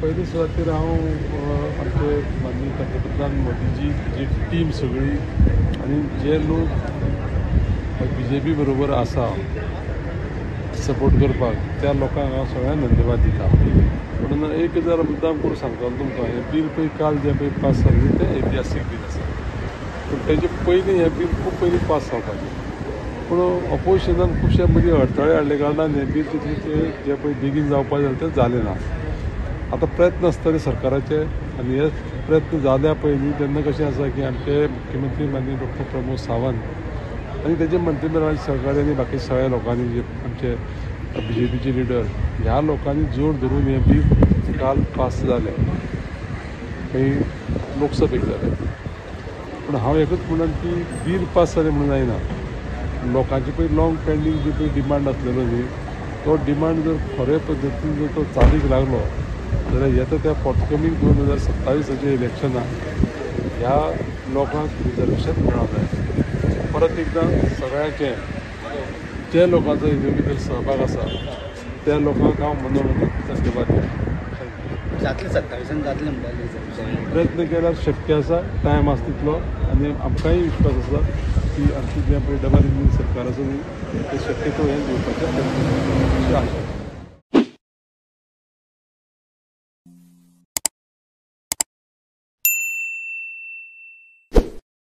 पयलीं सुवातेर हांव आमचे माननीय पंतप्रधान मोदीजी जी टीम सगळी आनी जे लोक BJP बरोबर आसा सपोर्ट करपाक त्या लोकांक हांव सगळ्यांक धन्यवाद दिता. म्हणून एक जर मुद्दाम करून सांगतालो तुमकां हें बील पळय काल जें पळय पास जाल्लें तें ऐतिहासीक बील आसा. पूण तेजे पयलीं हें बील खूब पयलीं पास जावपाचें. पूण ऑपोजिशनान खुबशे मदीं अडथळे हाडले कारणान हें बील तितलें जें पळय बेगीन जावपाक जाय तें जालें ना. आतां प्रयत्न आसतले सरकाराचे आनी हे प्रयत्न जाल्या पयलीं तेन्ना कशें आसा की आमचे मुख्यमंत्री माननीय डॉ. प्रमोद सावंत आनी तेजे मंत्रिमंडळाचे सहकारी आनी बाकी सगळ्या लोकांनी जे आमचे BJPचे लिडर ह्या लोकांनी जोड धरून हें बील काल पास जालें खंय लोकसभेक जालें. पूण हांव एकूच म्हणन की बील पास जालें म्हणून जायना. लोकांची पळय लॉंग पेंडींग जी पळय डिमांड आसलेलो न्ही तो डिमांड जर खरे पद्दतीन जर तो चालीक लागलो जाल्यार येता त्या फॉर्टकमींग 2027 इलेक्शनाक ह्या लोकांक रिजर्वेशन मेळोंक जाय. परत एकदां सगळ्यांचें जे लोकांचो हेजे भितर सहभाग आसा त्या लोकांक हांव मनोमन धन्यवाद दिता. जातलें 27 जातलें म्हणटालें रिजर्वेशन. प्रयत्न केल्यार शक्य आसा, टायम आसा तितलो आनी आमकांय विश्वास आसा की आमचें जें पळय डबल इंजीन सरकार आसा न्ही तें शक्यतो हें घेवपाचें प्रयत्न अशी आशा.